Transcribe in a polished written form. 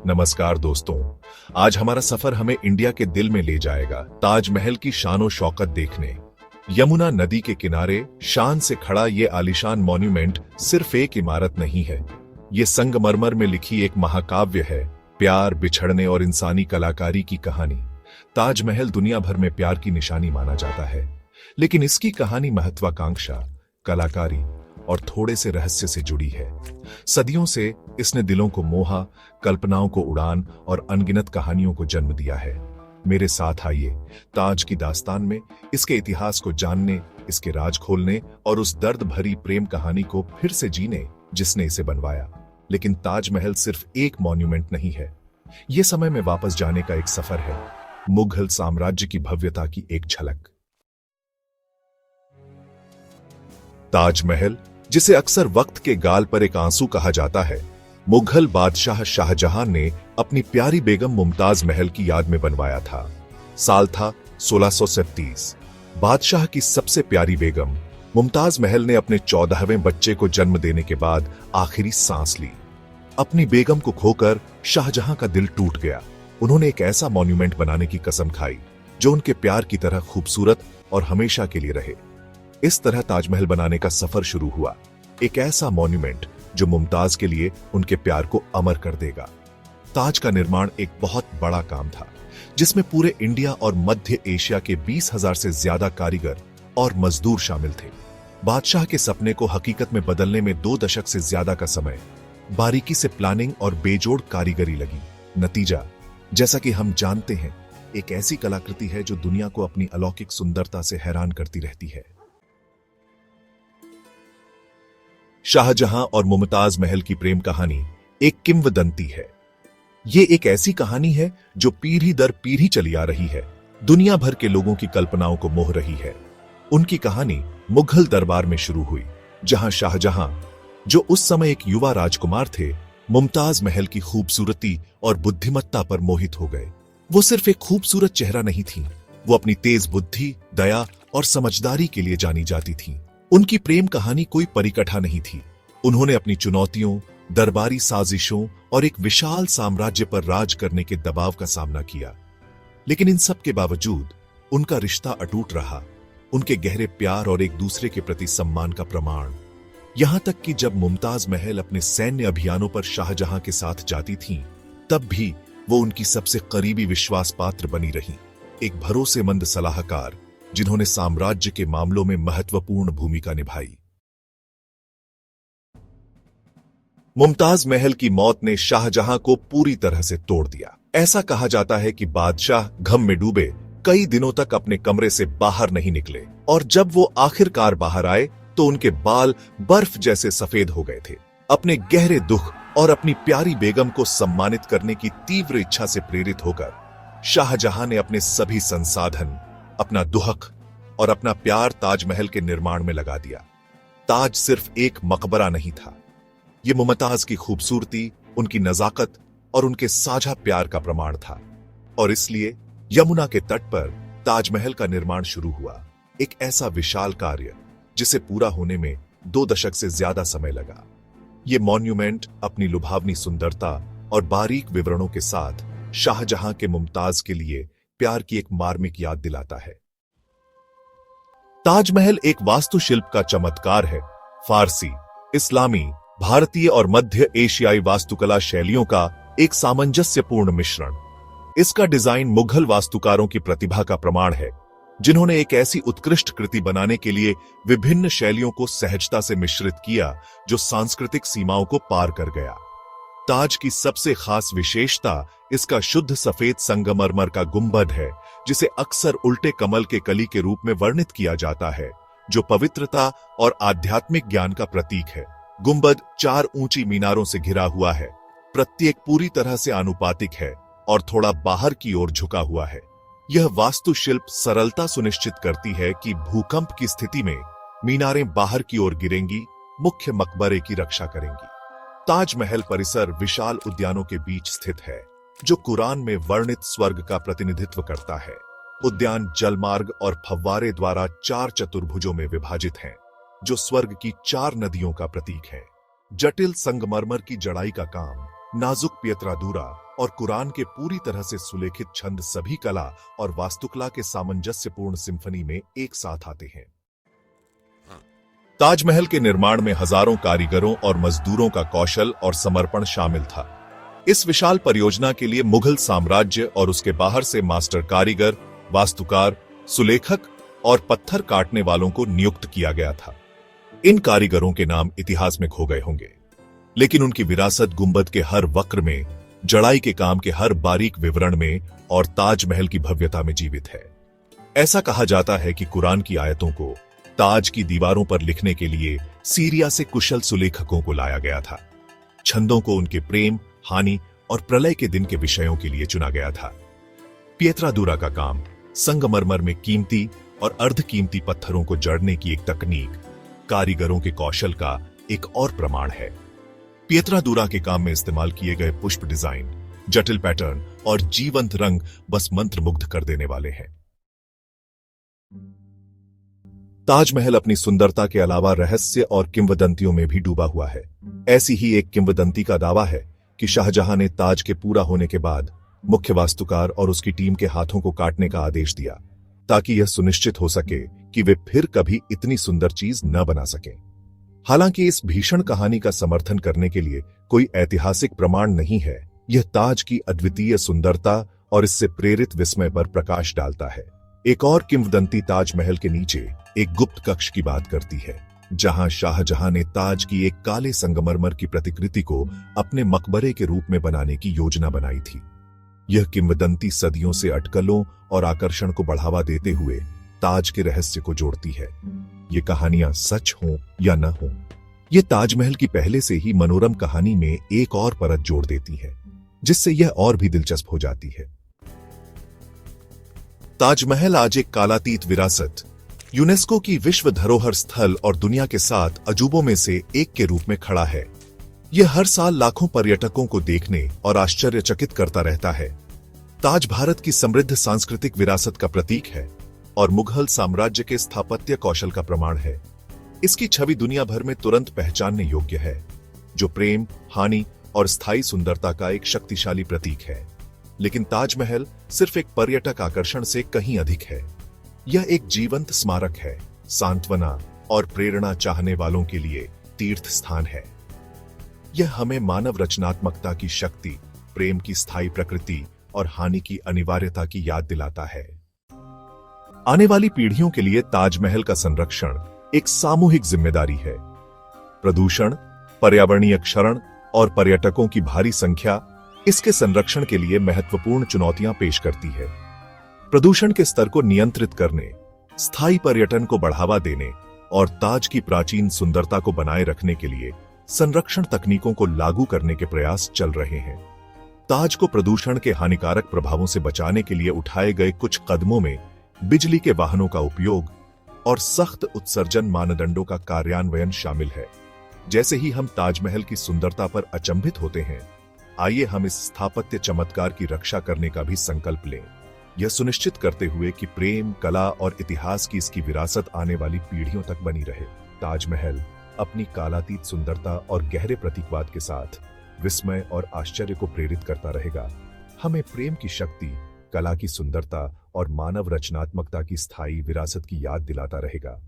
नमस्कार दोस्तों। आज हमारा सफर हमें इंडिया के दिल में ले जाएगा, ताजमहल की शान शौकत देखने। यमुना नदी के किनारे शान से खड़ा ये आलीशान मॉन्यूमेंट सिर्फ एक इमारत नहीं है, ये संगमरमर में लिखी एक महाकाव्य है। प्यार, बिछड़ने और इंसानी कलाकारी की कहानी। ताजमहल दुनिया भर में प्यार की निशानी माना जाता है, लेकिन इसकी कहानी महत्वाकांक्षा, कलाकारी और थोड़े से रहस्य से जुड़ी है। सदियों से इसने दिलों को मोहा, कल्पनाओं को उड़ान और अनगिनत कहानियों को जन्म दिया है। मेरे साथ आइए ताज की दास्तान में इसके इतिहास को जानने, इसके राज खोलने और उस दर्द भरी प्रेम कहानी को फिर से जीने जिसने इसे बनवाया। लेकिन ताजमहल सिर्फ एक मॉन्यूमेंट नहीं है, यह समय में वापस जाने का एक सफर है, मुगल साम्राज्य की भव्यता की एक झलक। ताजमहल, जिसे अक्सर वक्त के गाल पर एक आंसू कहा जाता है, मुगल बादशाह शाहजहां ने अपनी प्यारी बेगम मुमताज महल की याद में बनवाया था। साल था 1637। बादशाह की सबसे प्यारी बेगम मुमताज महल ने अपने 14वें बच्चे को जन्म देने के बाद आखिरी सांस ली। अपनी बेगम को खोकर शाहजहां का दिल टूट गया। उन्होंने एक ऐसा मॉन्यूमेंट बनाने की कसम खाई जो उनके प्यार की तरह खूबसूरत और हमेशा के लिए रहे। इस तरह ताजमहल बनाने का सफर शुरू हुआ, एक ऐसा मॉन्यूमेंट जो मुमताज के लिए उनके प्यार को अमर कर देगा। ताज का निर्माण एक बहुत बड़ा काम था, जिसमें पूरे इंडिया और मध्य एशिया के 20,000 से ज्यादा कारीगर और मजदूर शामिल थे। बादशाह के सपने को हकीकत में बदलने में 2 दशक से ज्यादा का समय, बारीकी से प्लानिंग और बेजोड़ कारीगरी लगी। नतीजा, जैसा कि हम जानते हैं, एक ऐसी कलाकृति है जो दुनिया को अपनी अलौकिक सुंदरता से हैरान करती रहती है। शाहजहां और मुमताज महल की प्रेम कहानी एक किंवदंती है। ये एक ऐसी कहानी है जो पीढ़ी दर पीढ़ी चली आ रही है, दुनिया भर के लोगों की कल्पनाओं को मोह रही है। उनकी कहानी मुगल दरबार में शुरू हुई, जहां शाहजहां, जो उस समय एक युवा राजकुमार थे, मुमताज महल की खूबसूरती और बुद्धिमत्ता पर मोहित हो गए। वो सिर्फ एक खूबसूरत चेहरा नहीं थी, वो अपनी तेज बुद्धि, दया और समझदारी के लिए जानी जाती थी। उनकी प्रेम कहानी कोई परिकथा नहीं थी। उन्होंने अपनी चुनौतियों, दरबारी साजिशों और एक विशाल साम्राज्य पर राज करने के दबाव का सामना किया, लेकिन इन सब के बावजूद उनका रिश्ता अटूट रहा, उनके गहरे प्यार और एक दूसरे के प्रति सम्मान का प्रमाण। यहां तक कि जब मुमताज महल अपने सैन्य अभियानों पर शाहजहां के साथ जाती थीं, तब भी वो उनकी सबसे करीबी विश्वास पात्र बनी रही, एक भरोसेमंद सलाहकार जिन्होंने साम्राज्य के मामलों में महत्वपूर्ण भूमिका निभाई। मुमताज महल की मौत ने शाहजहां को पूरी तरह से तोड़ दिया। ऐसा कहा जाता है कि बादशाह गम में डूबे कई दिनों तक अपने कमरे से बाहर नहीं निकले, और जब वो आखिरकार बाहर आए तो उनके बाल बर्फ जैसे सफेद हो गए थे। अपने गहरे दुख और अपनी प्यारी बेगम को सम्मानित करने की तीव्र इच्छा से प्रेरित होकर शाहजहां ने अपने सभी संसाधन, अपना दुहक और अपना प्यार ताजमहल के निर्माण में लगा दिया। ताज सिर्फ एक मकबरा नहीं था, ये मुमताज की खूबसूरती, उनकी नजाकत और उनके साझा प्यार का प्रमाण था। और इसलिए यमुना के तट पर ताजमहल का निर्माण शुरू हुआ, एक ऐसा विशाल कार्य जिसे पूरा होने में 2 दशक से ज्यादा समय लगा। ये मॉन्यूमेंट अपनी लुभावनी सुंदरता और बारीक विवरणों के साथ शाहजहां के मुमताज के लिए प्यार की एक मार्मिक याद दिलाता है। ताजमहल एक वास्तुशिल्प का चमत्कार है, फारसी, इस्लामी, भारतीय और मध्य एशियाई वास्तुकला शैलियों का एक सामंजस्यपूर्ण मिश्रण। इसका डिजाइन मुगल वास्तुकारों की प्रतिभा का प्रमाण है, जिन्होंने एक ऐसी उत्कृष्ट कृति बनाने के लिए विभिन्न शैलियों को सहजता से मिश्रित किया जो सांस्कृतिक सीमाओं को पार कर गया। ताज की सबसे खास विशेषता इसका शुद्ध सफेद संगमरमर का गुंबद है, जिसे अक्सर उल्टे कमल के कली के रूप में वर्णित किया जाता है, जो पवित्रता और आध्यात्मिक ज्ञान का प्रतीक है। गुंबद 4 ऊंची मीनारों से घिरा हुआ है, प्रत्येक पूरी तरह से आनुपातिक है और थोड़ा बाहर की ओर झुका हुआ है। यह वास्तुशिल्प सरलता सुनिश्चित करती है कि भूकंप की स्थिति में मीनारें बाहर की ओर गिरेंगी, मुख्य मकबरे की रक्षा करेंगी। ताजमहल परिसर विशाल उद्यानों के बीच स्थित है, जो कुरान में वर्णित स्वर्ग का प्रतिनिधित्व करता है। उद्यान जलमार्ग और फव्वारे द्वारा 4 चतुर्भुजों में विभाजित हैं, जो स्वर्ग की 4 नदियों का प्रतीक है। जटिल संगमरमर की जड़ाई का काम, नाजुक पियत्रादूरा और कुरान के पूरी तरह से सुलेखित छंद सभी कला और वास्तुकला के सामंजस्यपूर्ण सिम्फनी में एक साथ आते हैं। ताजमहल के निर्माण में हजारों कारीगरों और मजदूरों का कौशल और समर्पण शामिल था। इस विशाल परियोजना के लिए मुगल साम्राज्य और उसके बाहर से मास्टर कारीगर, वास्तुकार, सुलेखक और पत्थर काटने वालों को नियुक्त किया गया था। इन कारीगरों के नाम इतिहास में खो गए होंगे, लेकिन उनकी विरासत गुंबद के हर वक्र में, जड़ाई के काम के हर बारीक विवरण में और ताजमहल की भव्यता में जीवित है। ऐसा कहा जाता है कि कुरान की आयतों को ताज की दीवारों पर लिखने के लिए सीरिया से कुशल सुलेखकों को लाया गया था। छंदों को उनके प्रेम, हानि और प्रलय के दिन के विषयों के लिए चुना गया था। पियत्रादुरा का काम संगमरमर में कीमती और अर्धकीमती पत्थरों को जड़ने की एक तकनीक कारीगरों के कौशल का एक और प्रमाण है। पियत्रादुरा के काम में इस्तेमाल किए गए पुष्प डिजाइन, जटिल पैटर्न और जीवंत रंग बस मंत्रमुग्ध कर देने वाले हैं। ताजमहल अपनी सुंदरता के अलावा रहस्य और किंवदंतियों में भी डूबा हुआ है। ऐसी ही एक किंवदंती का दावा है कि शाहजहां ने ताज के पूरा होने के बाद मुख्य वास्तुकार और उसकी टीम के हाथों को काटने का आदेश दिया, ताकि यह सुनिश्चित हो सके कि वे फिर कभी इतनी सुंदर चीज न बना सकें। हालांकि इस भीषण कहानी का समर्थन करने के लिए कोई ऐतिहासिक प्रमाण नहीं है, यह ताज की अद्वितीय सुंदरता और इससे प्रेरित विस्मय पर प्रकाश डालता है। एक और किंवदंती ताजमहल के नीचे एक गुप्त कक्ष की बात करती है, जहां शाहजहां ने ताज की एक काले संगमरमर की प्रतिकृति को अपने मकबरे के रूप में बनाने की योजना बनाई थी। यह किंवदंती सदियों से अटकलों और आकर्षण को बढ़ावा देते हुए ताज के रहस्य को जोड़ती है। ये कहानियां सच हों या न हों, ये ताजमहल की पहले से ही मनोरम कहानी में एक और परत जोड़ देती है, जिससे यह और भी दिलचस्प हो जाती है। ताजमहल आज एक कालातीत विरासत, यूनेस्को की विश्व धरोहर स्थल और दुनिया के 7 अजूबों में से एक के रूप में खड़ा है। यह हर साल लाखों पर्यटकों को देखने और आश्चर्यचकित करता रहता है। ताज भारत की समृद्ध सांस्कृतिक विरासत का प्रतीक है और मुगल साम्राज्य के स्थापत्य कौशल का प्रमाण है। इसकी छवि दुनिया भर में तुरंत पहचानने योग्य है, जो प्रेम, हानि और स्थायी सुंदरता का एक शक्तिशाली प्रतीक है। लेकिन ताजमहल सिर्फ एक पर्यटक आकर्षण से कहीं अधिक है। यह एक जीवंत स्मारक है, सांत्वना और प्रेरणा चाहने वालों के लिए तीर्थ स्थान है। यह हमें मानव रचनात्मकता की शक्ति, प्रेम की स्थायी प्रकृति और हानि की अनिवार्यता की याद दिलाता है। आने वाली पीढ़ियों के लिए ताजमहल का संरक्षण एक सामूहिक जिम्मेदारी है। प्रदूषण, पर्यावरणीय क्षरण और पर्यटकों की भारी संख्या इसके संरक्षण के लिए महत्वपूर्ण चुनौतियां पेश करती है। प्रदूषण के स्तर को नियंत्रित करने, स्थायी पर्यटन को बढ़ावा देने और ताज की प्राचीन सुंदरता को बनाए रखने के लिए संरक्षण तकनीकों को लागू करने के प्रयास चल रहे हैं। ताज को प्रदूषण के हानिकारक प्रभावों से बचाने के लिए उठाए गए कुछ कदमों में बिजली के वाहनों का उपयोग और सख्त उत्सर्जन मानदंडों का कार्यान्वयन शामिल है। जैसे ही हम ताजमहल की सुंदरता पर अचंभित होते हैं, आइए हम इस स्थापत्य चमत्कार की रक्षा करने का भी संकल्प लें, यह सुनिश्चित करते हुए कि प्रेम, कला और इतिहास की इसकी विरासत आने वाली पीढ़ियों तक बनी रहे। ताजमहल अपनी कालातीत सुंदरता और गहरे प्रतीकवाद के साथ विस्मय और आश्चर्य को प्रेरित करता रहेगा। हमें प्रेम की शक्ति, कला की सुंदरता और मानव रचनात्मकता की स्थायी विरासत की याद दिलाता रहेगा।